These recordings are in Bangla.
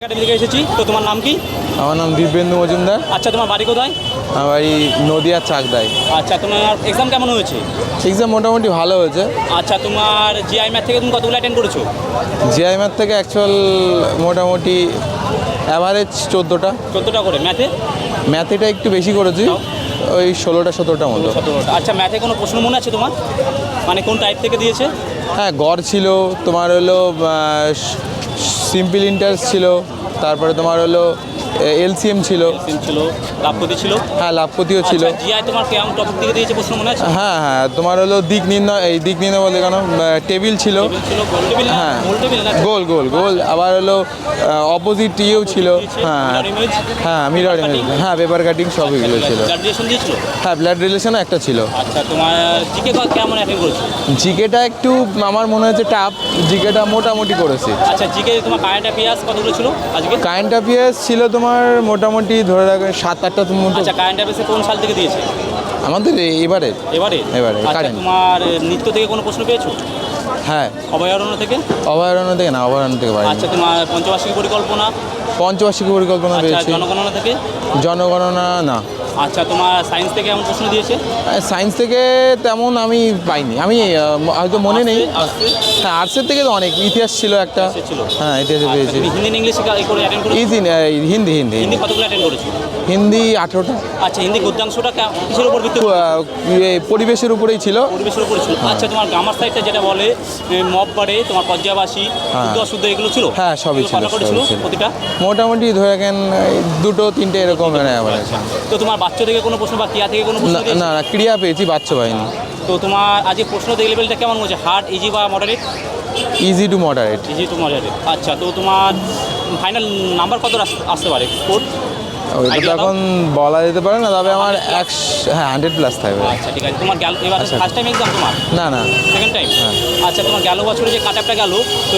একাডেমি থেকে এসেছি। তো তোমার নাম কি? আমার নাম দিব্যেন্দু মজুমদার। আচ্ছা, তোমার বাড়ি কোথায়? আমার বাড়ি নদিয়ার চাকদায়। আচ্ছা, তোমার এক্সাম কেমন হয়েছে? এক্সাম মোটামুটি ভালো হয়েছে। আচ্ছা, তোমার জিআই ম্যাথ থেকে তুমি কতগুলো অ্যাটেন্ড করেছো? জিআই ম্যাথ থেকে অ্যাকচুয়াল মোটামুটি অ্যাভারেজ 14টা। 14টা করে। ম্যাথে? ম্যাথেটা একটু বেশি করেছি, ওই 16টা মতো। 17টা। আচ্ছা, ম্যাথে কোনো প্রশ্ন মনে আছে তোমার? মানে কোন টাইপ থেকে দিয়েছে? হ্যাঁ, গড় ছিল, তোমার হলো সিম্পল ইন্টারেস্ট ছিল, তারপরে তোমার হলো এলসিএম ছিল, ছিল, লাভপতি ছিল। হ্যাঁ লাভপতিও ছিল। জিআই তোমার কেমন টপিক থেকে দিয়েছে প্রশ্ন মনে আছে? হ্যাঁ, তোমার হলো দিক নির্ণয়, এই দিক নির্ণয় বলতে কেন টেবিল ছিল। ছিল গোল টেবিল না? হ্যাঁ, গোল টেবিল না? গোল আবার হলো অপোজিট ইয়েও ছিল। হ্যাঁ ইমেজ। হ্যাঁ, মিরর ইমেজ, হ্যাঁ পেপার কাটিং সব এগুলো ছিল। ব্লাড রিলেশন দিয়েছিল? হ্যাঁ, ব্লাড রিলেশনও একটা ছিল। আচ্ছা, তোমার জিকে কেমন অ্যাটেন্ড করেছো? জিকেটা একটু আমার মনে হচ্ছে টাফ, জিকেটা মোটামুটি করেছি। আচ্ছা, জিকে তোমার কারেন্ট অ্যাফেয়ার্স কতগুলো ছিল আজকে? কারেন্ট অ্যাফেয়ার্স ছিল তোমার মোটামুটি ধরে রাখেন 7-8টা মতো। আচ্ছা, কারেন্ট অ্যাফেয়ার্সে কোন সাল থেকে দিয়েছে? আমাদের এবারে এবারে। আচ্ছা, কারেন্ট। তোমার নৃত্য থেকে কোনো প্রশ্ন পেয়েছো? হ্যাঁ, অভয়ারণ্য থেকে? অভয়ারণ্য থেকে না, অভয়ারণ্য থেকে পাই। আচ্ছা, তোমার পঞ্চবার্ষিক পরিকল্পনা? পঞ্চবার্ষিক পরিকল্পনা আচ্ছা, পেয়েছি। জনগণনা থেকে? জনগণনা না। আচ্ছা, তোমার সায়েন্স থেকে এমন প্রশ্ন দিয়েছে? সায়েন্স থেকে তেমন আমি পাইনি, আমি হয়তো মনে নেই। হ্যাঁ, আর্টসের থেকে তো অনেক, ইতিহাস ছিল একটা। ছিল। হ্যাঁ, ইতিহাসে আচ্ছা, পেয়েছি। তুমি হিন্দি ইংলিশে করে অ্যাটেন্ড করেছো? হিন্দি হিন্দি কতগুলো অ্যাটেন্ড করেছো? হিন্দি 18টা। আচ্ছা, হিন্দি গদ্যাংশটা কিসের উপর ভিত্তি করে? পরিবেশের উপরেই ছিল। পরিবেশের উপরে ছিল। আচ্ছা, তোমার গ্রামার সাইডটা যেটা বলে মব বাড়ে, তোমার পর্যায়বাসী, শুদ্ধ অশুদ্ধ এগুলো ছিল? হ্যাঁ, সবই ছিল, করেছিল প্রতিটা? মোটামুটি ধরে রাখেন 2-3টে এরকম। তো তোমার বাচ্চা থেকে কোনো প্রশ্ন বা ক্রিয়া থেকে কোনো প্রশ্ন দিয়েছে? না, ক্রিয়া পেয়েছি, বাচ্চা পাইনি। তো তোমার আজকে প্রশ্ন দেখে লেভেলটা কেমন হয়েছে? হার্ড, ইজি বা moderate? Easy to moderate. Easy to moderate. আচ্ছা, তো তোমার ফাইনাল নাম্বার কত আসতে পারে স্কোর? ওইটা তো এখন বলা যেতে পারে না, তবে আমার 100+ থাকবে। আচ্ছা, ঠিক আছে। তোমার এবার ফার্স্ট টাইম এক্সাম তোমার? না, সেকেন্ড টাইম। আচ্ছা, তোমার গেল বছরে যে কাট আপটা গেল, তো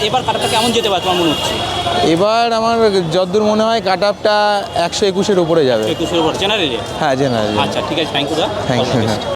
এবার কাট আপটা কেমন যেতে পারে তোমার মনে হচ্ছে? এবার আমার যতদূর মনে হয় কাট আপটা 121-এর উপরে যাবে। 21-এর উপর জেনারেলি? হ্যাঁ, জেনারেল। আচ্ছা, ঠিক আছে, থ্যাংক ইউ দা। Thank you.